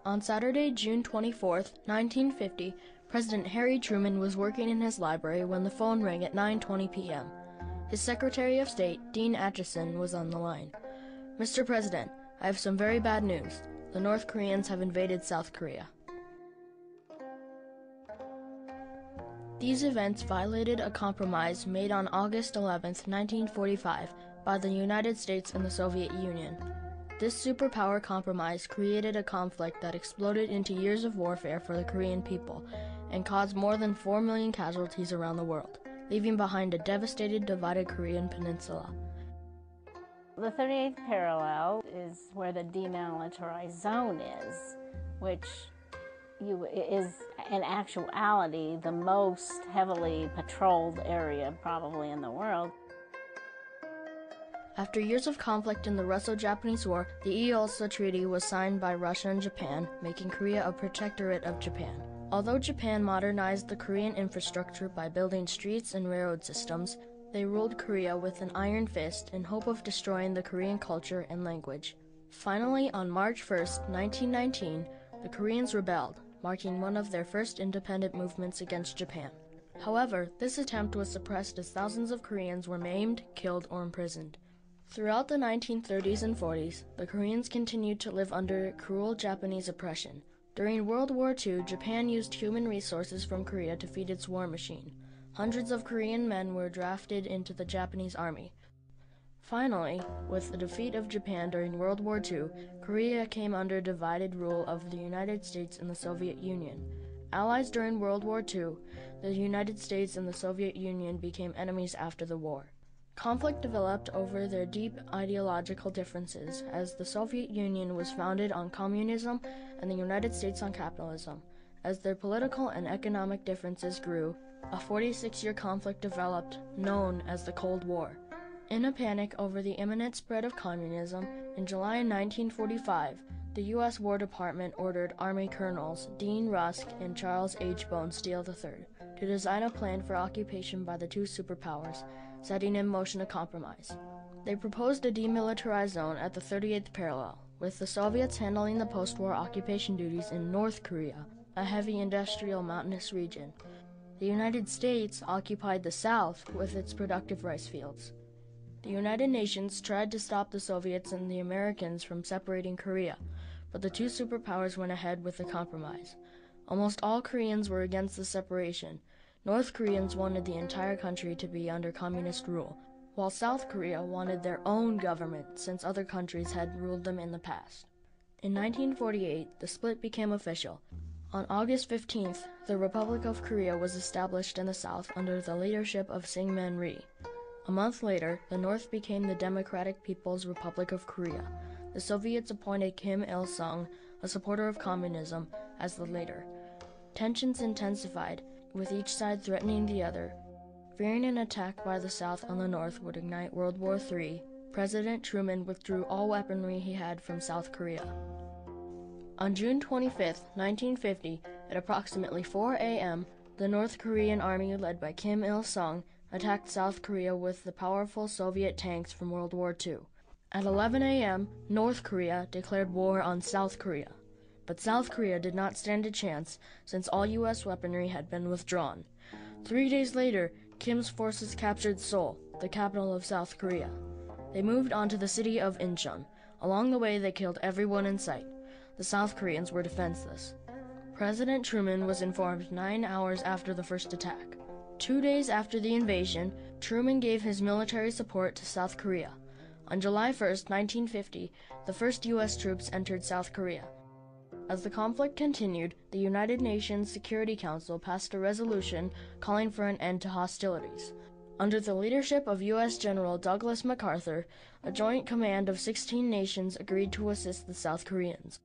On Saturday, June 24, 1950, President Harry Truman was working in his library when the phone rang at 9:20 p.m. His Secretary of State, Dean Acheson, was on the line. "Mr. President, I have some very bad news. The North Koreans have invaded South Korea." These events violated a compromise made on August 11, 1945, by the United States and the Soviet Union. This superpower compromise created a conflict that exploded into years of warfare for the Korean people and caused more than 4 million casualties around the world, leaving behind a devastated, divided Korean peninsula. The 38th parallel is where the demilitarized zone is, which is in actuality the most heavily patrolled area probably in the world. After years of conflict in the Russo-Japanese War, the EOLSA Treaty was signed by Russia and Japan, making Korea a protectorate of Japan. Although Japan modernized the Korean infrastructure by building streets and railroad systems, they ruled Korea with an iron fist in hope of destroying the Korean culture and language. Finally, on March 1, 1919, the Koreans rebelled, marking one of their first independent movements against Japan. However, this attempt was suppressed as thousands of Koreans were maimed, killed, or imprisoned. Throughout the 1930s and 40s, the Koreans continued to live under cruel Japanese oppression. During World War II, Japan used human resources from Korea to feed its war machine. Hundreds of Korean men were drafted into the Japanese army. Finally, with the defeat of Japan during World War II, Korea came under divided rule of the United States and the Soviet Union. Allies during World War II, the United States and the Soviet Union became enemies after the war. Conflict developed over their deep ideological differences, as the Soviet Union was founded on communism and the United States on capitalism. As their political and economic differences grew, a 46-year conflict developed, known as the Cold War. In a panic over the imminent spread of communism, in July 1945, the U.S. War Department ordered Army Colonels Dean Rusk and Charles H. Bonesteel III to design a plan for occupation by the two superpowers, setting in motion a compromise. They proposed a demilitarized zone at the 38th parallel, with the Soviets handling the post-war occupation duties in North Korea, a heavy industrial mountainous region. The United States occupied the South with its productive rice fields. The United Nations tried to stop the Soviets and the Americans from separating Korea, but the two superpowers went ahead with the compromise. Almost all Koreans were against the separation. North Koreans wanted the entire country to be under communist rule, while South Korea wanted their own government since other countries had ruled them in the past. In 1948, the split became official. On August 15th, the Republic of Korea was established in the South under the leadership of Syngman Rhee. A month later, the North became the Democratic People's Republic of Korea. The Soviets appointed Kim Il-sung, a supporter of communism, as the leader. Tensions intensified, with each side threatening the other. Fearing an attack by the South on the North would ignite World War III, President Truman withdrew all weaponry he had from South Korea. On June 25, 1950, at approximately 4 a.m., the North Korean army led by Kim Il-sung attacked South Korea with the powerful Soviet tanks from World War II. At 11 a.m., North Korea declared war on South Korea. But South Korea did not stand a chance since all U.S. weaponry had been withdrawn. 3 days later, Kim's forces captured Seoul, the capital of South Korea. They moved on to the city of Incheon. Along the way, they killed everyone in sight. The South Koreans were defenseless. President Truman was informed 9 hours after the first attack. 2 days after the invasion, Truman gave his military support to South Korea. On July 1, 1950, the first U.S. troops entered South Korea. As the conflict continued, the United Nations Security Council passed a resolution calling for an end to hostilities. Under the leadership of U.S. General Douglas MacArthur, a joint command of 16 nations agreed to assist the South Koreans.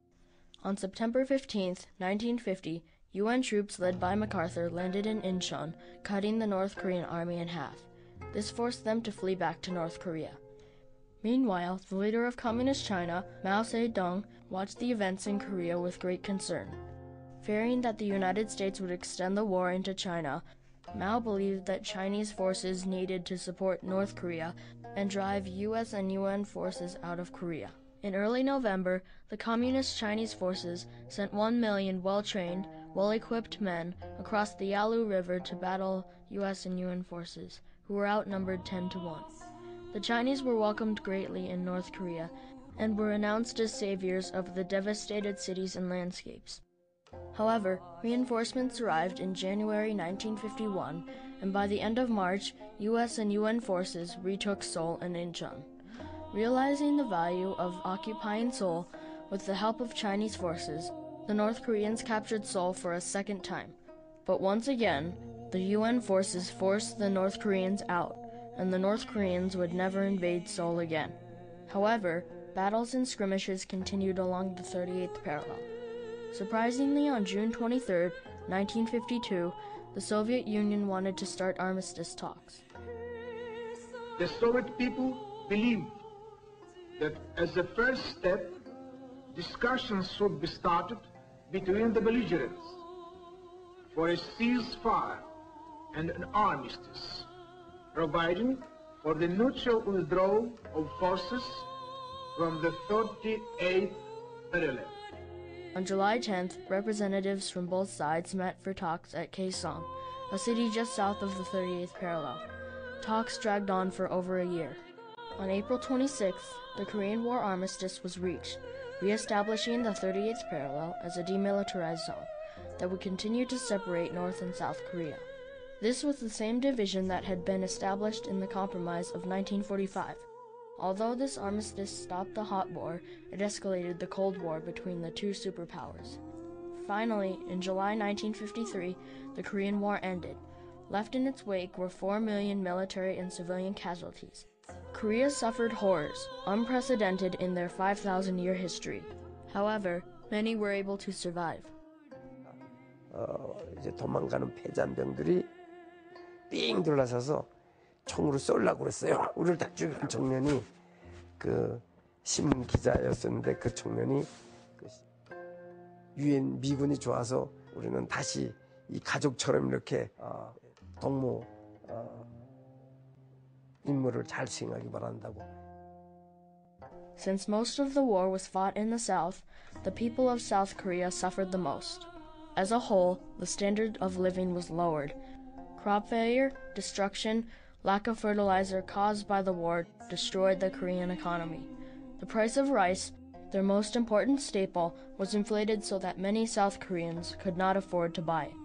On September 15, 1950, UN troops led by MacArthur landed in Incheon, cutting the North Korean army in half. This forced them to flee back to North Korea. Meanwhile, the leader of Communist China, Mao Zedong, watched the events in Korea with great concern. Fearing that the United States would extend the war into China, Mao believed that Chinese forces needed to support North Korea and drive U.S. and UN forces out of Korea. In early November, the Communist Chinese forces sent 1 million well-trained, well-equipped men across the Yalu River to battle U.S. and UN forces, who were outnumbered 10-1. The Chinese were welcomed greatly in North Korea and were announced as saviors of the devastated cities and landscapes. However, reinforcements arrived in January 1951, and by the end of March, U.S. and UN forces retook Seoul and Incheon. Realizing the value of occupying Seoul with the help of Chinese forces, the North Koreans captured Seoul for a second time. But once again, the UN forces forced the North Koreans out, and the North Koreans would never invade Seoul again. However, battles and skirmishes continued along the 38th parallel. Surprisingly, on June 23, 1952, the Soviet Union wanted to start armistice talks. The Soviet people believed that as a first step, discussions should be started between the belligerents for a ceasefire and an armistice, providing for the mutual withdrawal of forces from the 38th parallel. On July 10th, representatives from both sides met for talks at Kaesong, a city just south of the 38th parallel. Talks dragged on for over a year. On April 26th, the Korean War armistice was reached, re-establishing the 38th parallel as a demilitarized zone that would continue to separate North and South Korea. This was the same division that had been established in the Compromise of 1945. Although this armistice stopped the hot war, it escalated the Cold War between the two superpowers. Finally, in July 1953, the Korean War ended. Left in its wake were 4 million military and civilian casualties. Korea suffered horrors, unprecedented in their 5,000-year history. However, many were able to survive. 이제 도망가는 패잔병들이 삥 둘러서서 총으로 쏘려고 그랬어요. 우리를 다 죽인 청년이 그 신문 기자였었는데 그 청년이 유엔 미군이 좋아서 우리는 다시 이 가족처럼 이렇게 동무 임무를 잘 수행하기 바란다고. Since most of the war was fought in the South, the people of South Korea suffered the most. As a whole, the standard of living was lowered. Crop failure, destruction, lack of fertilizer caused by the war destroyed the Korean economy. The price of rice, their most important staple, was inflated so that many South Koreans could not afford to buy it.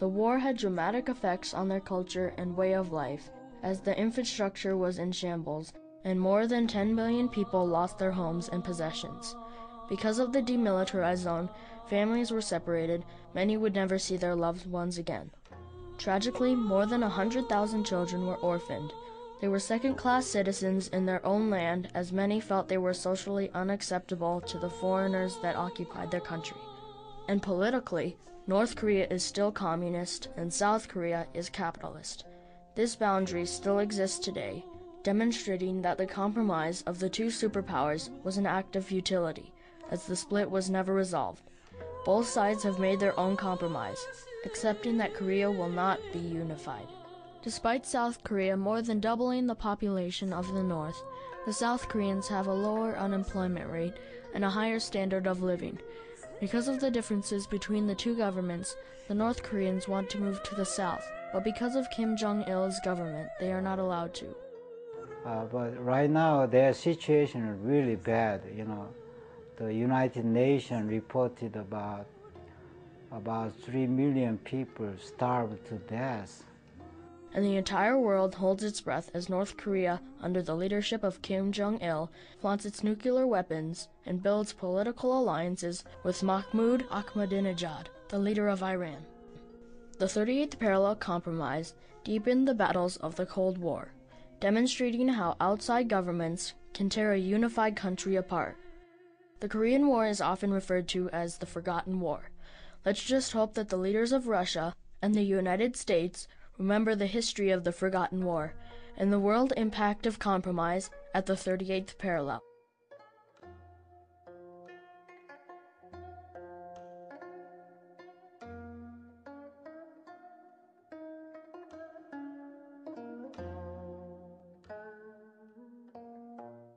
The war had dramatic effects on their culture and way of life, as the infrastructure was in shambles, and more than 10 million people lost their homes and possessions. Because of the demilitarized zone, families were separated, many would never see their loved ones again. Tragically, more than 100,000 children were orphaned. They were second-class citizens in their own land, as many felt they were socially unacceptable to the foreigners that occupied their country. And politically, North Korea is still communist and South Korea is capitalist. This boundary still exists today, demonstrating that the compromise of the two superpowers was an act of futility, as the split was never resolved. Both sides have made their own compromise, accepting that Korea will not be unified. Despite South Korea more than doubling the population of the North, the South Koreans have a lower unemployment rate and a higher standard of living. Because of the differences between the two governments, the North Koreans want to move to the South, but because of Kim Jong-il's government, they are not allowed to. But right now, their situation is really bad. The United Nations reported about 3 million people starved to death. And the entire world holds its breath as North Korea, under the leadership of Kim Jong-il, flaunts its nuclear weapons and builds political alliances with Mahmoud Ahmadinejad, the leader of Iran. The 38th Parallel Compromise deepened the battles of the Cold War, demonstrating how outside governments can tear a unified country apart. The Korean War is often referred to as the Forgotten War. Let's just hope that the leaders of Russia and the United States remember the history of the Forgotten War and the world impact of compromise at the 38th Parallel.